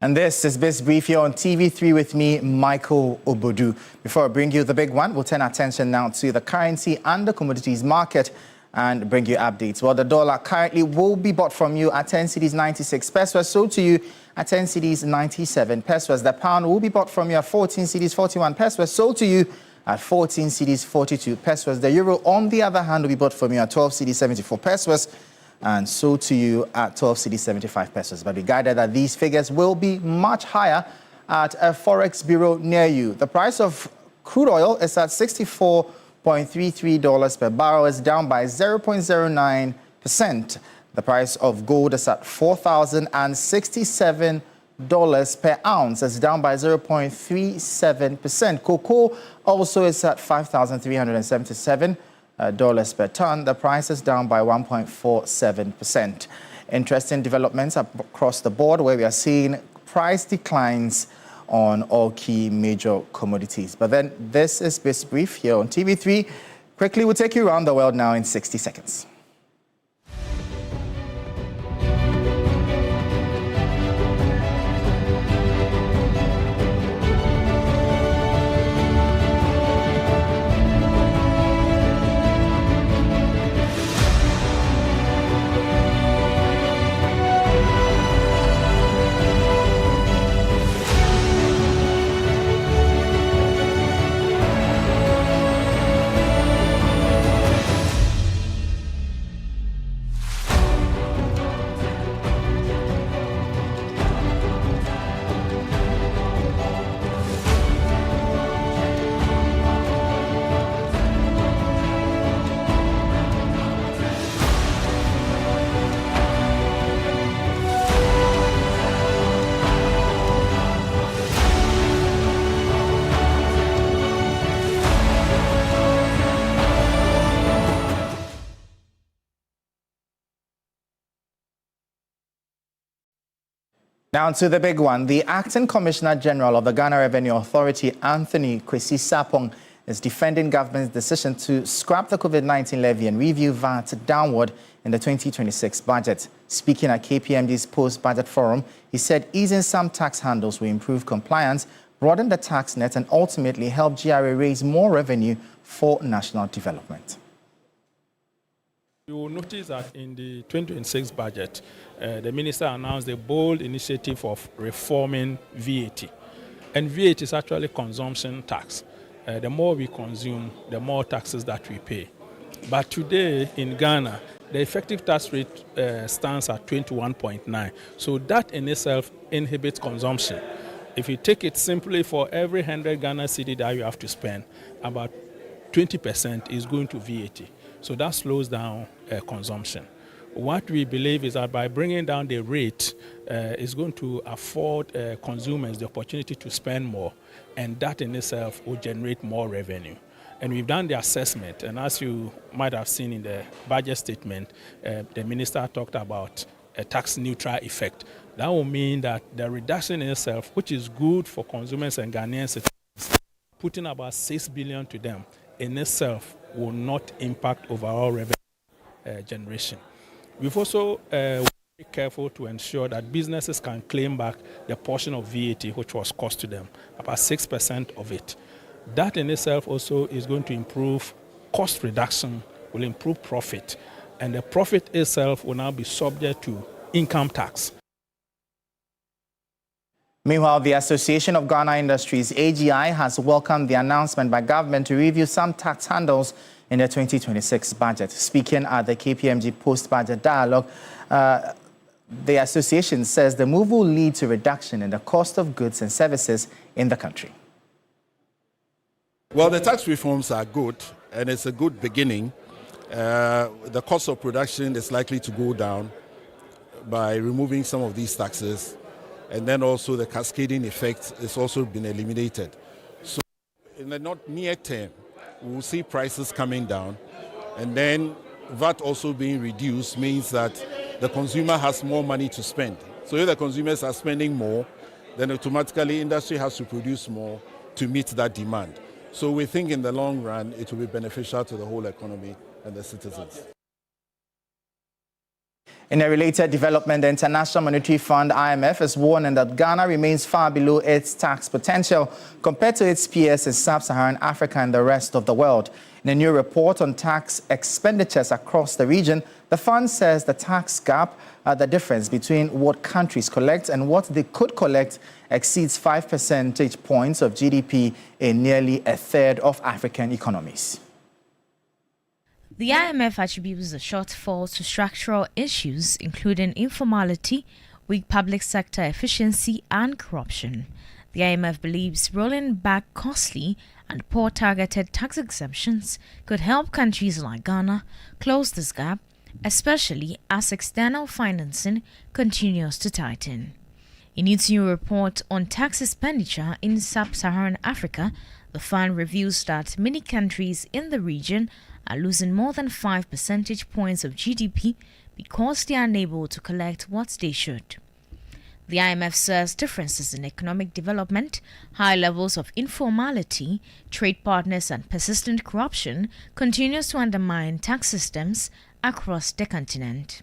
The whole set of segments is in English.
And this is Biz Brief here on TV3 with me, Michael Obodu. Before I bring you the big one, we'll turn our attention now to the currency and the commodities market and bring you updates. Well, the dollar currently will be bought from you at 10 cedis 96 pesos, sold to you at 10 cedis 97 pesos. The pound will be bought from you at 14 cedis 41 pesos, sold to you at 14 cedis 42 pesos. The euro, on the other hand, will be bought from you at 12 cedis 74 pesos. And sold to you at 12 cedis 75 pesos. But we guided that these figures will be much higher at a Forex bureau near you. The price of crude oil is at $64.33 per barrel. It's down by 0.09%. The price of gold is at $4,067 per ounce. It's down by 0.37%. Cocoa also is at $5,377 per ton. The price is down by 1.47%. Interesting developments across the board where we are seeing price declines on all key major commodities. But then this is Biz Brief here on TV3. Quickly, we'll take you around the world now in 60 seconds. Now to the big one. The Acting Commissioner General of the Ghana Revenue Authority, Anthony Kwesi Sapong, is defending government's decision to scrap the COVID-19 levy and review VAT downward in the 2026 budget. Speaking at KPMG's post-budget forum, he said easing some tax handles will improve compliance, broaden the tax net, and ultimately help GRA raise more revenue for national development. You will notice that in the 2026 budget, the minister announced a bold initiative of reforming VAT. And VAT is actually consumption tax. The more we consume, the more taxes that we pay. But today in Ghana, the effective tax rate stands at 21.9. So that in itself inhibits consumption. If you take it simply, for every 100 Ghana cedi that you have to spend, about 20% is going to VAT. So that slows down consumption. What we believe is that by bringing down the rate, is going to afford consumers the opportunity to spend more, and that in itself will generate more revenue. And we've done the assessment, and as you might have seen in the budget statement, the minister talked about a tax neutral effect. That will mean that the reduction in itself, which is good for consumers and Ghanaians, putting about 6 billion to them, in itself will not impact overall revenue generation. We've also been careful to ensure that businesses can claim back the portion of VAT which was cost to them, about 6% of it. That in itself also is going to improve cost reduction, will improve profit, and the profit itself will now be subject to income tax. Meanwhile, the Association of Ghana Industries, AGI, has welcomed the announcement by government to review some tax handles in the 2026 budget. Speaking at the KPMG post-budget dialogue, the association says the move will lead to reduction in the cost of goods and services in the country. Well, the tax reforms are good, and it's a good beginning. The cost of production is likely to go down by removing some of these taxes. And then also the cascading effect has also been eliminated. So in the not near term, we will see prices coming down, and then VAT also being reduced means that the consumer has more money to spend. So if the consumers are spending more, then automatically industry has to produce more to meet that demand. So we think in the long run, it will be beneficial to the whole economy and the citizens. In a related development, the International Monetary Fund, IMF, is warning that Ghana remains far below its tax potential compared to its peers in sub-Saharan Africa and the rest of the world. In a new report on tax expenditures across the region, the fund says the tax gap, the difference between what countries collect and what they could collect, exceeds 5 percentage points of GDP in nearly a third of African economies. The IMF attributes the shortfall to structural issues, including informality, weak public sector efficiency, and corruption. The IMF believes rolling back costly and poor targeted tax exemptions could help countries like Ghana close this gap, especially as external financing continues to tighten. In its new report on tax expenditure in sub-Saharan Africa, the fund reviews that many countries in the region are losing more than 5 percentage points of GDP because they are unable to collect what they should. The IMF says differences in economic development, high levels of informality, trade partners, and persistent corruption continues to undermine tax systems across the continent.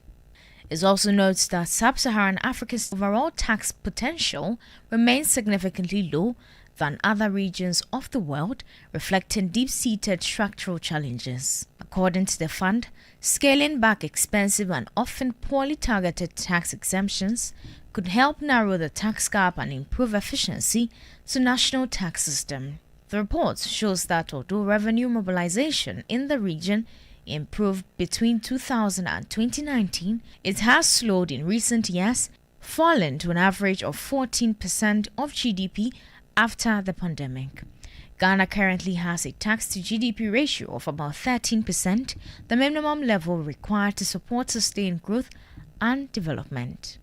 It also notes that sub-Saharan Africa's overall tax potential remains significantly low than other regions of the world, reflecting deep-seated structural challenges. According to the fund, scaling back expensive and often poorly targeted tax exemptions could help narrow the tax gap and improve efficiency to national tax system. The report shows that although revenue mobilization in the region improved between 2000 and 2019, it has slowed in recent years, falling to an average of 14% of GDP after the pandemic. Ghana currently has a tax-to-GDP ratio of about 13%, the minimum level required to support sustained growth and development.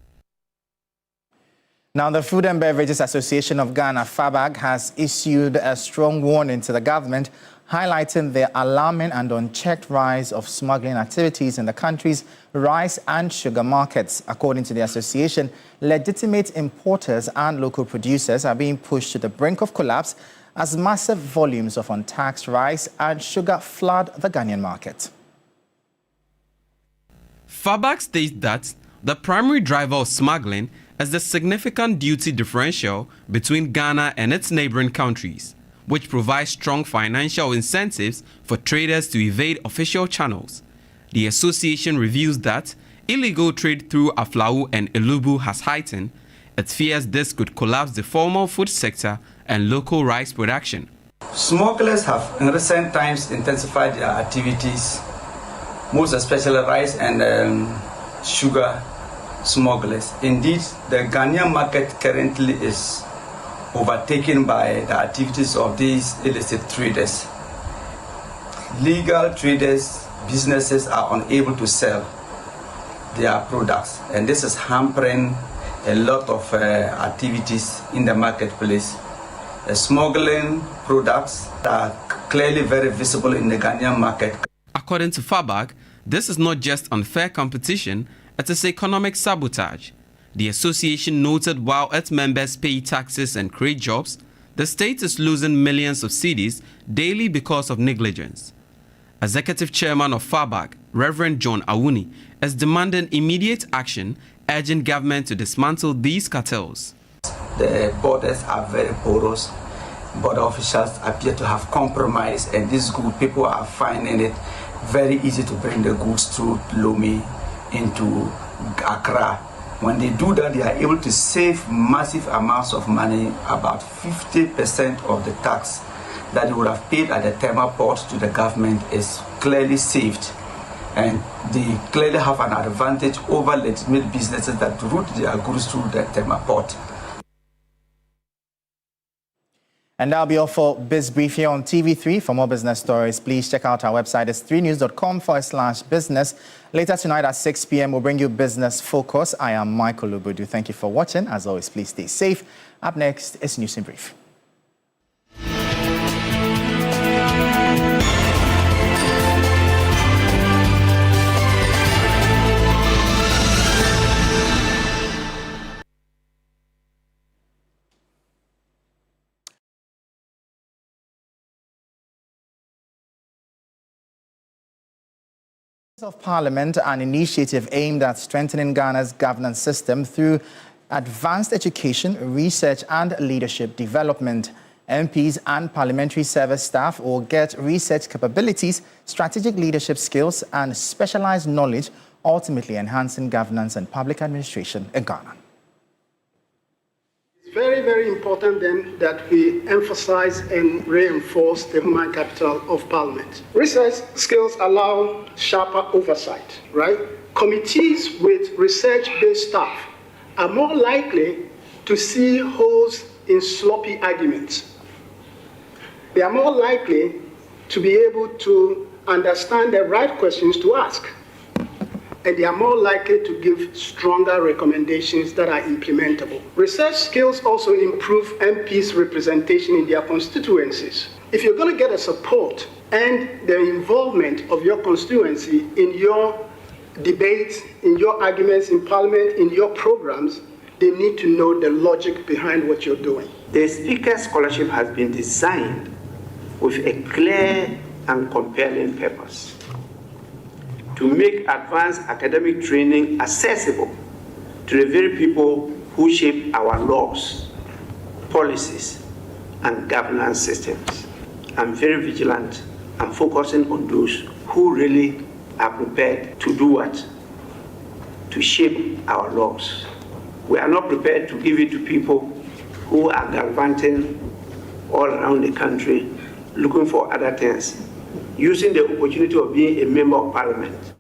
Now, the Food and Beverages Association of Ghana, FABAG, has issued a strong warning to the government, highlighting the alarming and unchecked rise of smuggling activities in the country's rice and sugar markets. According to the association, legitimate importers and local producers are being pushed to the brink of collapse as massive volumes of untaxed rice and sugar flood the Ghanaian market. FABAG states that the primary driver of smuggling is the significant duty differential between Ghana and its neighboring countries, which provides strong financial incentives for traders to evade official channels. The association reveals that illegal trade through Aflau and Elubu has heightened. It fears this could collapse the formal food sector and local rice production. Smugglers have in recent times intensified their activities, most especially rice and sugar smugglers. Indeed, the Ghanaian market currently is overtaken by the activities of these illicit traders. Legal traders, businesses are unable to sell their products, and this is hampering a lot of activities in the marketplace. The smuggling products are clearly very visible in the Ghanaian market. According to FABAG, this is not just unfair competition, it is economic sabotage. The association noted while its members pay taxes and create jobs, the state is losing millions of cedis daily because of negligence. Executive Chairman of FABAG, Reverend John Awuni, is demanding immediate action, urging government to dismantle these cartels. The borders are very porous. Border officials appear to have compromised, and these good people are finding it very easy to bring the goods through Lomé into Accra. When they do that, they are able to save massive amounts of money. About 50% of the tax that they would have paid at the Tema port to the government is clearly saved. And they clearly have an advantage over legitimate businesses that route their goods through the Tema port. And that'll be all for Biz Brief here on TV3. For more business stories, please check out our website. It's 3news.com/business. Later tonight at 6 p.m., we'll bring you Business Focus. I am Michael Obodu. Thank you for watching. As always, please stay safe. Up next is News in Brief. of Parliament, an initiative aimed at strengthening Ghana's governance system through advanced education, research and leadership development. MPs and parliamentary service staff will get research capabilities, strategic leadership skills and specialized knowledge, ultimately enhancing governance and public administration in Ghana. It's very, very important then that we emphasize and reinforce the human capital of Parliament. Research skills allow sharper oversight, right? Committees with research-based staff are more likely to see holes in sloppy arguments. They are more likely to be able to understand the right questions to ask. And they are more likely to give stronger recommendations that are implementable. Research skills also improve MPs' representation in their constituencies. If you're going to get a support and the involvement of your constituency in your debates, in your arguments in Parliament, in your programs, they need to know the logic behind what you're doing. The Speaker Scholarship has been designed with a clear and compelling purpose to make advanced academic training accessible to the very people who shape our laws, policies, and governance systems. I'm very vigilant and focusing on those who really are prepared to do what? To shape our laws. We are not prepared to give it to people who are gallivanting all around the country looking for other things, using the opportunity of being a member of Parliament.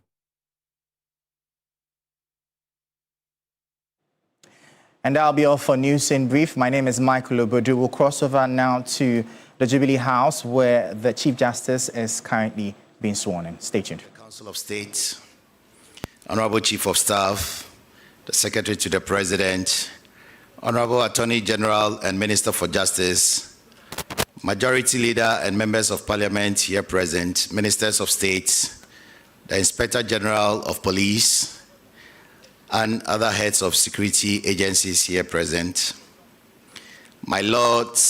And that'll be all for News in Brief. My name is Michael Obodu. We'll cross over now to the Jubilee House, where the Chief Justice is currently being sworn in. Stay tuned. Council of State, Honorable Chief of Staff, the Secretary to the President, Honorable Attorney General and Minister for Justice, Majority Leader and members of Parliament here present, Ministers of State, the Inspector General of Police, and other heads of security agencies here present. My lords,